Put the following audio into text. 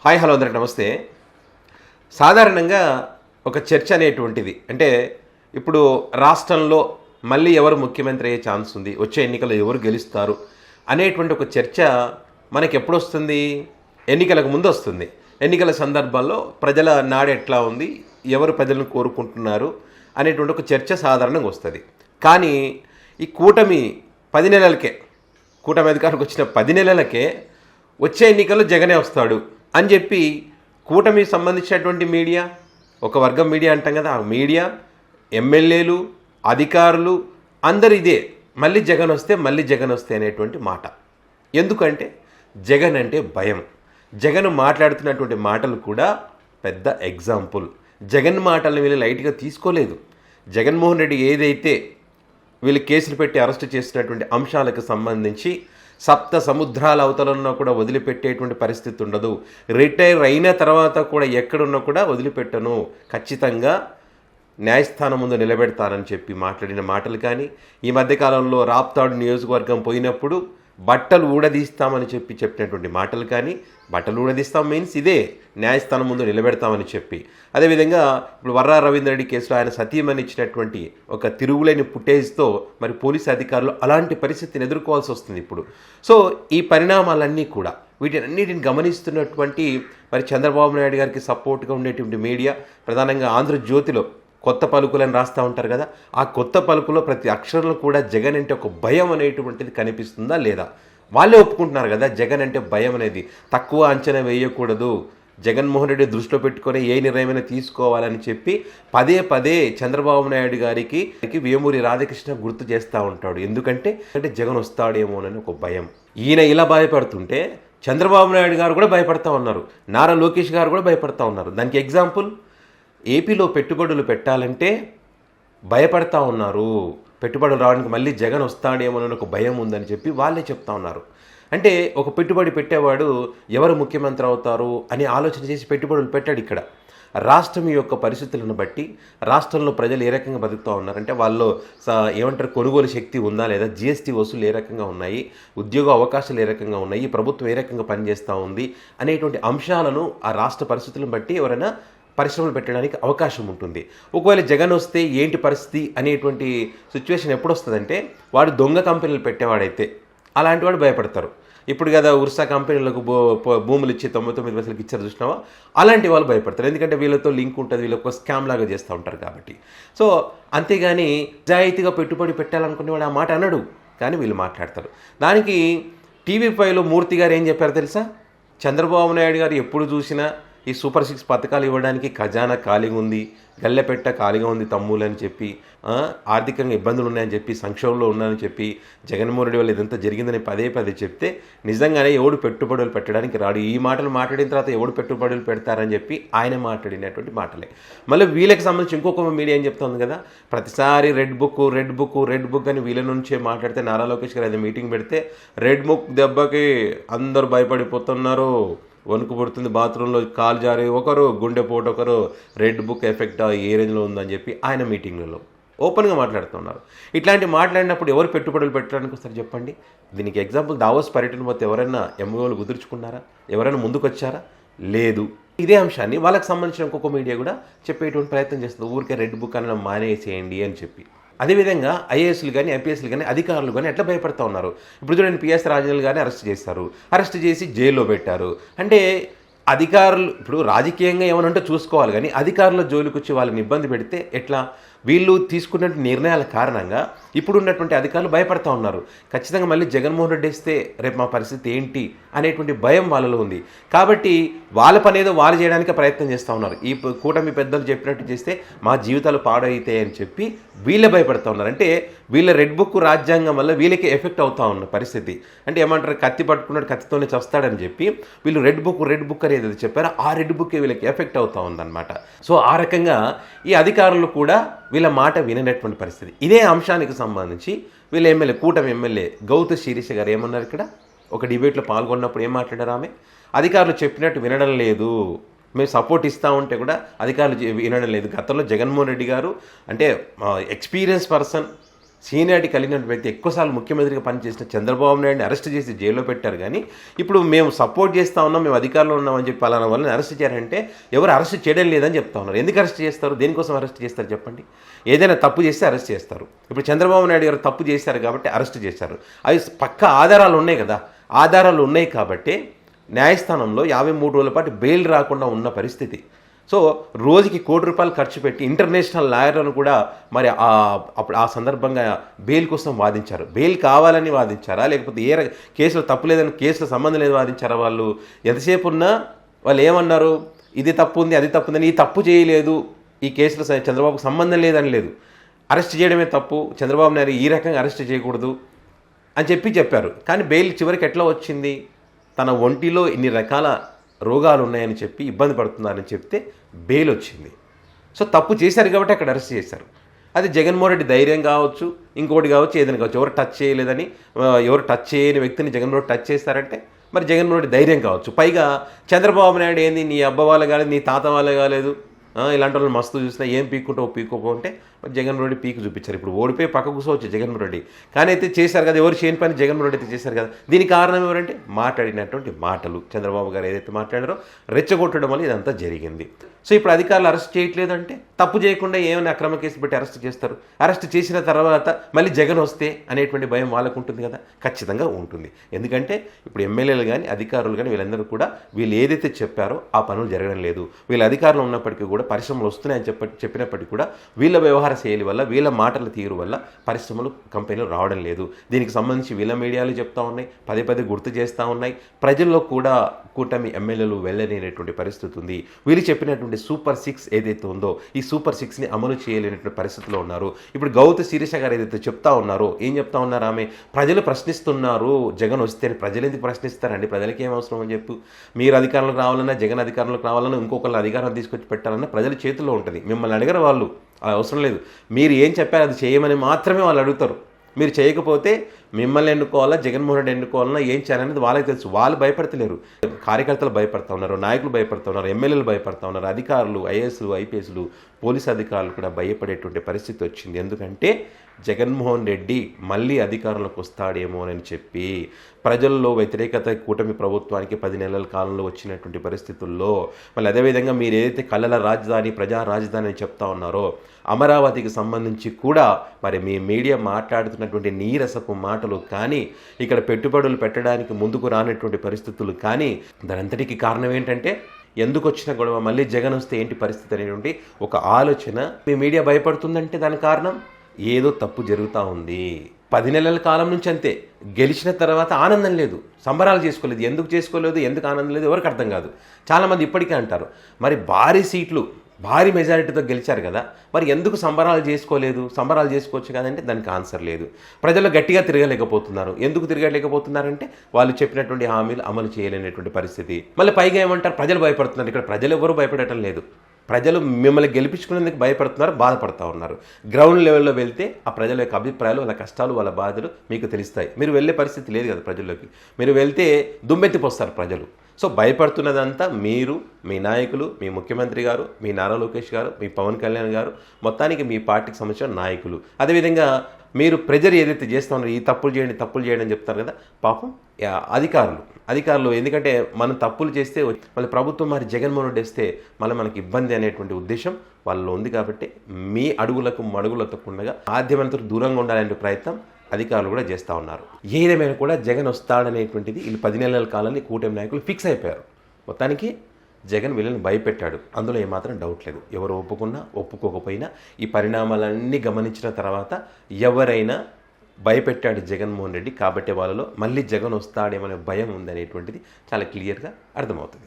Hi hello అందరికి నమస్తే. సాధారణంగా ఒక చర్చ అనేటువంటిది అంటే ఇప్పుడు రాష్ట్రంలో మళ్ళీ ఎవరు ముఖ్యమంత్రి అయ్యే ఛాన్స్ ఉంది, వచ్చే ఎన్నికల్లో ఎవరు గెలుస్తారు అనేటువంటి ఒక చర్చ మనకి ఎప్పుడు వస్తుంది? ఎన్నికలకు ముందు వస్తుంది. ఎన్నికల సందర్భాల్లో ప్రజల నాడు ఎట్లా ఉంది, ఎవరు ప్రజలను కోరుకుంటున్నారు అనేటువంటి ఒక చర్చ సాధారణంగా వస్తుంది. కానీ ఈ కూటమి 10 నెలలకే, కూటమి అధికారికి వచ్చిన 10 నెలలకే వచ్చే ఎన్నికల్లో జగనే వస్తాడు అని చెప్పి కూటమికి సంబంధించినటువంటి మీడియా, ఒక వర్గం మీడియా అంటాం కదా, ఆ మీడియా, ఎమ్మెల్యేలు, అధికారులు అందరు ఇదే మళ్ళీ జగన్ వస్తే అనేటువంటి మాట. ఎందుకంటే జగన్ అంటే భయం. జగన్ మాట్లాడుతున్నటువంటి మాటలు కూడా పెద్ద ఎగ్జాంపుల్. జగన్ మాటలను వీళ్ళు లైట్గా తీసుకోలేదు. జగన్మోహన్ రెడ్డి ఏదైతే వీళ్ళు కేసులు పెట్టి అరెస్ట్ చేసినటువంటి అంశాలకు సంబంధించి సప్త సముద్రాల అవతలన్నా కూడా వదిలిపెట్టేటువంటి పరిస్థితి ఉండదు. రిటైర్ అయిన తర్వాత కూడా ఎక్కడున్నా కూడా వదిలిపెట్టను, ఖచ్చితంగా న్యాయస్థానం ముందు నిలబెడతానని చెప్పి మాట్లాడిన మాటలు కానీ, ఈ మధ్యకాలంలో రాప్తాడు నియోజకవర్గం పోయినప్పుడు బట్టలు ఊడదీస్తామని చెప్పినటువంటి మాటలు కానీ, బట్టలు ఊడదీస్తాం మీన్స్ ఇదే న్యాయస్థానం ముందు నిలబెడతామని చెప్పి, అదేవిధంగా ఇప్పుడు వర్రా రవీంద్రరెడ్డి కేసులో ఆయన సతీమణి ఇచ్చినటువంటి ఒక తిరుగులేని ఫుటేజ్తో మరి పోలీసు అధికారులు అలాంటి పరిస్థితిని ఎదుర్కోవాల్సి వస్తుంది ఇప్పుడు. సో ఈ పరిణామాలన్నీ కూడా వీటినన్నిటిని గమనిస్తున్నటువంటి మరి చంద్రబాబు నాయుడు గారికి సపోర్ట్గా ఉండేటువంటి మీడియా, ప్రధానంగా ఆంధ్రజ్యోతిలో కొత్త పలుకులని రాస్తూ ఉంటారు కదా, ఆ కొత్త పలుకులో ప్రతి అక్షరంలో కూడా జగన్ అంటే ఒక భయం అనేటువంటిది కనిపిస్తుందా లేదా? వాళ్ళే ఒప్పుకుంటున్నారు కదా, జగన్ అంటే భయం అనేది. తక్కువ అంచనా వేయకూడదు, జగన్మోహన్ రెడ్డి దృష్టిలో పెట్టుకొని ఏ నిర్ణయమైనా తీసుకోవాలని చెప్పి పదే పదే చంద్రబాబు నాయుడు గారికి వేమూరి రాధాకృష్ణ గుర్తు చేస్తూ ఉంటాడు. ఎందుకంటే జగన్ వస్తాడేమోనని ఒక భయం. ఈయన ఇలా భయపడుతుంటే చంద్రబాబు నాయుడు గారు కూడా భయపడతా ఉన్నారు, నారా లోకేష్ గారు కూడా భయపడతా ఉన్నారు. దానికి ఎగ్జాంపుల్, ఏపీలో పెట్టుబడులు పెట్టాలంటే భయపడతా ఉన్నారు. పెట్టుబడులు రావడానికి మళ్ళీ జగన్ వస్తాడేమోనని ఒక భయం ఉందని చెప్పి వాళ్ళే చెప్తా ఉన్నారు. అంటే ఒక పెట్టుబడి పెట్టేవాడు ఎవరు ముఖ్యమంత్రి అవుతారు అని ఆలోచన చేసి పెట్టుబడులు పెట్టాడు. ఇక్కడ రాష్ట్రం యొక్క పరిస్థితులను బట్టి రాష్ట్రంలో ప్రజలు ఏ రకంగా బతుకుతూ ఉన్నారంటే, వాళ్ళు ఏమంటారు, కొనుగోలు శక్తి ఉందా లేదా, జిఎస్టీ వసూలు ఏ రకంగా ఉన్నాయి, ఉద్యోగ అవకాశాలు ఏ రకంగా ఉన్నాయి, ప్రభుత్వం ఏ రకంగా పనిచేస్తూ ఉంది అనేటువంటి అంశాలను ఆ రాష్ట్ర పరిస్థితులను బట్టి ఎవరైనా పరిశ్రమలు పెట్టడానికి అవకాశం ఉంటుంది. ఒకవేళ జగన్ వస్తే ఏంటి పరిస్థితి అనేటువంటి సిచ్యువేషన్ ఎప్పుడు వస్తుందంటే, వాడు దొంగ కంపెనీలు పెట్టేవాడైతే అలాంటి వాడు భయపడతారు. ఇప్పుడు కదా ఉర్సా కంపెనీలకు భూములు ఇచ్చి 99 పైసలకి ఇచ్చారు చూసినావా, అలాంటి వాళ్ళు భయపడతారు. ఎందుకంటే వీళ్ళతో లింక్ ఉంటుంది, వీళ్ళకి స్కామ్ లాగా చేస్తూ ఉంటారు కాబట్టి. సో అంతేగాని నిజాయితీగా పెట్టుబడి పెట్టాలనుకునేవాడు ఆ మాట అనడు, కానీ వీళ్ళు మాట్లాడతారు. దానికి టీవీ5లో మూర్తి గారు ఏం చెప్పారు తెలుసా? చంద్రబాబు నాయుడు గారు ఎప్పుడు చూసినా ఈ సూపర్ 6 పథకాలు ఇవ్వడానికి ఖజానా ఖాళీగా ఉంది, గల్లెపెట్ట ఖాళీగా ఉంది తమ్ములు అని చెప్పి, ఆర్థికంగా ఇబ్బందులు ఉన్నాయని చెప్పి, సంక్షోభంలో ఉన్నాయని చెప్పి, జగన్మోహన్ రెడ్డి వల్ల ఇదంతా జరిగిందని పదే పదే చెప్తే నిజంగానే ఎవడు పెట్టుబడులు పెట్టడానికి రాడు. ఈ మాటలు మాట్లాడిన తర్వాత ఎవడు పెట్టుబడులు పెడతారని చెప్పి ఆయన మాట్లాడినటువంటి మాటలే. మళ్ళీ వీళ్ళకి సంబంధించి ఇంకొక మీడియా ఏం చెప్తుంది కదా, ప్రతిసారి రెడ్ బుక్ అని వీళ్ళ నుంచే మాట్లాడితే, నారా లోకేష్ గారు అది మీటింగ్ పెడితే రెడ్ బుక్ దెబ్బకి అందరూ భయపడిపోతున్నారు, వణుకు పుడుతుంది, బాత్రూంలో కాలు జారి ఒకరు, గుండెపోటు ఒకరు, రెడ్ బుక్ ఎఫెక్ట్ ఏ రేంజ్లో ఉందని చెప్పి ఆయన మీటింగ్లలో ఓపెన్గా మాట్లాడుతున్నారు. ఇట్లాంటి మాట్లాడినప్పుడు ఎవరు పెట్టుబడులు పెట్టడానికి వస్తారు చెప్పండి? దీనికి ఎగ్జాంపుల్ దావోస్ పర్యటన పోతే ఎవరైనా ఎంఓలు కుదుర్చుకున్నారా? ఎవరైనా ముందుకు వచ్చారా? లేదు. ఇదే అంశాన్ని వాళ్ళకి సంబంధించిన ఇంకొక మీడియా కూడా చెప్పేటువంటి ప్రయత్నం చేస్తుంది, ఊరికే రెడ్ బుక్ అనడం మానేసేయండి అని చెప్పి. అదేవిధంగా ఐఏఎస్లు కానీ ఐపీఎస్లు కానీ అధికారులు కానీ ఎట్లా భయపడతా ఉన్నారు? ఇప్పుడు చూడండి, పిఎస్ రాజేంద్ర గారిని అరెస్ట్ చేసి జైల్లో పెట్టారు. అంటే అధికారులు ఇప్పుడు రాజకీయంగా ఏమనంటే చూసుకోవాలి, కానీ అధికారుల జోలికి వచ్చి వాళ్ళని ఇబ్బంది పెడితే ఎట్లా? వీళ్ళు తీసుకున్న నిర్ణయాల కారణంగా ఇప్పుడున్నటువంటి అధికారులు భయపడతా ఉన్నారు. ఖచ్చితంగా మళ్ళీ జగన్మోహన్ రెడ్డి వస్తే రేపు మా పరిస్థితి ఏంటి అనేటువంటి భయం వాళ్ళలో ఉంది. కాబట్టి వాళ్ళ పని ఏదో వాళ్ళు చేయడానికి ప్రయత్నం చేస్తూ ఉన్నారు. ఈ కూటమి పెద్దలు చెప్పినట్టు చేస్తే మా జీవితాలు పాడవుతాయి అని చెప్పి వీళ్ళే భయపడతా ఉన్నారు. అంటే వీళ్ళ రెడ్ బుక్ రాజ్యాంగం వల్ల వీళ్ళకి ఎఫెక్ట్ అవుతా ఉన్న పరిస్థితి. అంటే ఏమంటారు, కత్తి పట్టుకున్నాడు కత్తితోనే చస్తాడని చెప్పి వీళ్ళు రెడ్ బుక్ అనేది చెప్పారో ఆ రెడ్ బుక్ వీళ్ళకి ఎఫెక్ట్ అవుతా ఉందన్నమాట. సో ఆ రకంగా ఈ అధికారులు కూడా వీళ్ళ మాట విననటువంటి పరిస్థితి. ఇదే అంశానికి సంబంధించి వీళ్ళ ఎమ్మెల్యే, కూటమి ఎమ్మెల్యే గౌతు శిరీష గారు ఏమన్నారు? ఇక్కడ ఒక డిబేట్లో పాల్గొన్నప్పుడు ఏం మాట్లాడారు ఆమె? అధికారులు చెప్పినట్టు వినడం లేదు, మేము సపోర్ట్ ఇస్తూ ఉంటే కూడా అధికారులు వినడం లేదు. గతంలో జగన్మోహన్ రెడ్డి గారు అంటే ఎక్స్పీరియన్స్ పర్సన్, సీనియారిటీ కలిగిన వ్యక్తి, ఎక్కువసార్లు ముఖ్యమంత్రిగా పనిచేసిన చంద్రబాబు నాయుడిని అరెస్ట్ చేసి జైల్లో పెట్టారు. కానీ ఇప్పుడు మేము సపోర్ట్ చేస్తూ ఉన్నాం, మేము అధికారంలో ఉన్నామని చెప్పి అలానే వాళ్ళని అరెస్ట్ చేయారంటే ఎవరు అరెస్ట్ చేయడం లేదని చెప్తా ఉన్నారు. ఎందుకు అరెస్ట్ చేస్తారు? దేనికోసం అరెస్ట్ చేస్తారు చెప్పండి? ఏదైనా తప్పు చేస్తే అరెస్ట్ చేస్తారు. ఇప్పుడు చంద్రబాబు నాయుడు గారు తప్పు చేశారు కాబట్టి అరెస్ట్ చేశారు. అవి పక్కా ఆధారాలు ఉన్నాయి కదా. ఆధారాలు ఉన్నాయి కాబట్టి న్యాయస్థానంలో 53 రోజుల పాటు బెయిల్ రాకుండా ఉన్న పరిస్థితి. సో రోజుకి ₹1 కోటి ఖర్చు పెట్టి ఇంటర్నేషనల్ లాయర్లను కూడా మరి అప్పుడు ఆ సందర్భంగా బెయిల్ కోసం వాదించారు. బెయిల్ కావాలని వాదించారా, లేకపోతే కేసులో తప్పు లేదని, కేసులో సంబంధం లేదు వాదించారా? వాళ్ళు ఎంతసేపు ఉన్నా వాళ్ళు ఏమన్నారు, ఇది తప్పు ఉంది, అది తప్పు ఉందని, ఈ తప్పు చేయలేదు, ఈ కేసులో చంద్రబాబుకు సంబంధం లేదని లేదు, అరెస్ట్ చేయడమే తప్పు, చంద్రబాబు నాయుడు ఈ రకంగా అరెస్ట్ చేయకూడదు అని చెప్పారు. కానీ బెయిల్ చివరికి ఎట్లా వచ్చింది? తన ఒంటిలో ఇన్ని రకాల రోగాలు ఉన్నాయని చెప్పి ఇబ్బంది పడుతున్నారని చెప్తే బెయిల్ వచ్చింది. సో తప్పు చేశారు కాబట్టి అక్కడ అరెస్ట్ చేశారు. అది జగన్మోహన్ రెడ్డి ధైర్యం కావచ్చు, ఇంకోటి కావచ్చు, ఏదైనా కావచ్చు. ఎవరు టచ్ చేయలేదని, ఎవరు టచ్ చేయని వ్యక్తిని జగన్మోహన్ రెడ్డి టచ్ చేస్తారంటే మరి జగన్మోహన్ రెడ్డి ధైర్యం కావచ్చు. పైగా చంద్రబాబు నాయుడు ఏంది, నీ అబ్బ వాళ్ళ కాలేదు, నీ తాత వాళ్ళ కాలేదు, ఇలాంటి వాళ్ళు మస్తు చూసినా ఏం పీక్కుంటావు పీక్కోకుంటే మరి జగన్మోహన్ రెడ్డి పీకు చూపించారు. ఇప్పుడు ఓడిపోయి పక్క కూర్చోవచ్చు జగన్మోహన్ రెడ్డి, కానీ అయితే చేశారు కదా, ఎవరు చేయని పని జగన్మోహన్ రెడ్డి అయితే చేశారు కదా. దీనికి కారణం ఎవరంటే మాట్లాడినటువంటి మాటలు. చంద్రబాబు గారు ఏదైతే మాట్లాడారో రెచ్చగొట్టడం వల్ల ఇదంతా జరిగింది. సో ఇప్పుడు అధికారులు అరెస్ట్ చేయట్లేదంటే తప్పు చేయకుండా ఏమైనా అక్రమ కేసు పెట్టి అరెస్ట్ చేస్తారు. అరెస్ట్ చేసిన తర్వాత మళ్ళీ జగన్ వస్తే అనేటువంటి భయం వాళ్ళకు ఉంటుంది కదా, ఖచ్చితంగా ఉంటుంది. ఎందుకంటే ఇప్పుడు ఎమ్మెల్యేలు కానీ అధికారులు కానీ వీళ్ళందరూ కూడా వీళ్ళు ఏదైతే చెప్పారో ఆ పనులు జరగడం లేదు. వీళ్ళ అధికారులు ఉన్నప్పటికీ కూడా పరిశ్రమలు వస్తున్నాయని చెప్పినప్పటికీ కూడా వీళ్ళ వ్యవహార శైలి వల్ల, వీళ్ళ మాటల తీరు వల్ల పరిశ్రమలు, కంపెనీలు రావడం లేదు. దీనికి సంబంధించి వీళ్ళ మీడియాలు చెప్తా ఉన్నాయి, పదే పదే గుర్తు చేస్తూ ఉన్నాయి. ప్రజల్లో కూడా కూటమి ఎమ్మెల్యేలు వెళ్ళలేనటువంటి పరిస్థితి ఉంది. వీళ్ళు చెప్పినటువంటి సూపర్ 6 ఏదైతే ఉందో ఈ సూపర్ 6ని అమలు చేయలేనటువంటి పరిస్థితిలో ఉన్నారు. ఇప్పుడు గౌతు శిరీష గారు ఏదైతే చెప్తా ఉన్నారో, ఏం చెప్తా ఉన్నారు ఆమె, ప్రజలు ప్రశ్నిస్తున్నారు జగన్ వస్తే. ప్రజలు ఎందుకు ప్రశ్నిస్తారండి? ప్రజలకి ఏం అవసరం అని చెప్పు. మీరు అధికారంలోకి రావాలన్నా, జగన్ అధికారంలోకి రావాలన్నా, ఇంకొకళ్ళ అధికారం తీసుకొచ్చి పెట్టాలన్నా ప్రజల చేతుల్లో ఉంటుంది. మిమ్మల్ని అడగరు వాళ్ళు, అలా అవసరం లేదు. మీరు ఏం చెప్పారు అది చేయమని మాత్రమే వాళ్ళు అడుగుతారు. మీరు చేయకపోతే మిమ్మల్ని ఎన్నుకోవాలా, జగన్మోహన్ రెడ్డి ఎన్నుకోవాలన్నా ఏం చేయాలనేది వాళ్ళకి తెలుసు. వాళ్ళు భయపడతలేరు. కార్యకర్తలు భయపడతా ఉన్నారు, నాయకులు భయపడతా ఉన్నారు, ఎమ్మెల్యేలు భయపడతా ఉన్నారు, అధికారులు, ఐఏఎస్లు, ఐపీఎస్లు, పోలీసు అధికారులు కూడా భయపడేటువంటి పరిస్థితి వచ్చింది. ఎందుకంటే జగన్మోహన్ రెడ్డి మళ్ళీ అధికారంలోకి వస్తాడేమో అని చెప్పి ప్రజల్లో వ్యతిరేకత కూటమి ప్రభుత్వానికి 10 నెలల కాలంలో వచ్చినటువంటి పరిస్థితుల్లో, మళ్ళీ అదేవిధంగా మీరు ఏదైతే కళల రాజధాని, ప్రజా రాజధాని అని చెప్తా ఉన్నారో అమరావతికి సంబంధించి కూడా మరి మీ మీడియా మాట్లాడుతున్నటువంటి నీరసపు మాటలు కానీ, ఇక్కడ పెట్టుబడులు పెట్టడానికి ముందుకు రానటువంటి పరిస్థితులు కానీ, దానంతటికీ కారణం ఏంటంటే ఎందుకు వచ్చిన గొడవ, మళ్ళీ జగన్ వస్తే ఏంటి పరిస్థితి అనేటువంటి ఒక ఆలోచన మీ మీడియా భయపడుతుందంటే దానికి కారణం ఏదో తప్పు జరుగుతూ ఉంది. 10 నెలల కాలం నుంచి అంతే. గెలిచిన తర్వాత ఆనందం లేదు, సంబరాలు చేసుకోలేదు. ఎందుకు చేసుకోలేదు, ఎందుకు ఆనందం లేదు ఎవరికి అర్థం కాదు. చాలామంది ఇప్పటికే అంటారు, మరి భారీ సీట్లు, భారీ మెజారిటీతో గెలిచారు కదా, మరి ఎందుకు సంబరాలు చేసుకోలేదు? సంబరాలు చేసుకోవచ్చు కదంటే దానికి ఆన్సర్ లేదు. ప్రజలు గట్టిగా తిరగలేకపోతున్నారు. ఎందుకు తిరగలేకపోతున్నారంటే వాళ్ళు చెప్పినటువంటి హామీలు అమలు చేయలేనటువంటి పరిస్థితి. మళ్ళీ పైగా ఏమంటారు, ప్రజలు భయపడుతున్నారు. ఇక్కడ ప్రజలు ఎవరు భయపడటం లేదు. ప్రజలు మిమ్మల్ని గెలిపించుకునేందుకు భయపడుతున్నారు, బాధపడతా ఉన్నారు. గ్రౌండ్ లెవెల్లో వెళ్తే ఆ ప్రజల యొక్క అభిప్రాయాలు, వాళ్ళ కష్టాలు, వాళ్ళ బాధలు మీకు తెలుస్తాయి. మీరు వెళ్ళే పరిస్థితి లేదు కదా ప్రజల్లోకి. మీరు వెళ్తే దుమ్మెత్తిపోస్తారు ప్రజలు. సో భయపడుతున్నదంతా మీరు, మీ నాయకులు, మీ ముఖ్యమంత్రి గారు, మీ నారా లోకేష్ గారు, మీ పవన్ కళ్యాణ్ గారు, మొత్తానికి మీ పార్టీకి సంబంధించిన నాయకులు. అదేవిధంగా మీరు ప్రెజర్ ఏదైతే చేస్తూ ఉన్నారో, ఈ తప్పులు చేయండి అని చెప్తారు కదా, పాపం అధికారులు ఎందుకంటే మనం తప్పులు చేస్తే మళ్ళీ ప్రభుత్వం మరి జగన్మోహన్ రెడ్డి వేస్తే మళ్ళీ మనకి ఇబ్బంది అనేటువంటి ఉద్దేశం వాళ్ళలో ఉంది. కాబట్టి మీ అడుగులకు మడుగులు తప్పకుండా సాధ్యమైనంత దూరంగా ఉండాలనే ప్రయత్నం అధికారులు కూడా చేస్తూ ఉన్నారు. ఏదేమైనా కూడా జగన్ వస్తాడనేటువంటిది వీళ్ళు 10 నెలల కాలాన్ని కూటమి నాయకులు ఫిక్స్ అయిపోయారు. మొత్తానికి జగన్ వీళ్ళని భయపెట్టాడు, అందులో ఏమాత్రం డౌట్ లేదు. ఎవరు ఒప్పుకున్నా ఒప్పుకోకపోయినా ఈ పరిణామాలన్నీ గమనించిన తర్వాత ఎవరైనా భయపెట్టాడు జగన్మోహన్ రెడ్డి. కాబట్టి వాళ్ళలో మళ్ళీ జగన్ వస్తాడేమనే భయం ఉందనేటువంటిది చాలా క్లియర్గా అర్థమవుతుంది.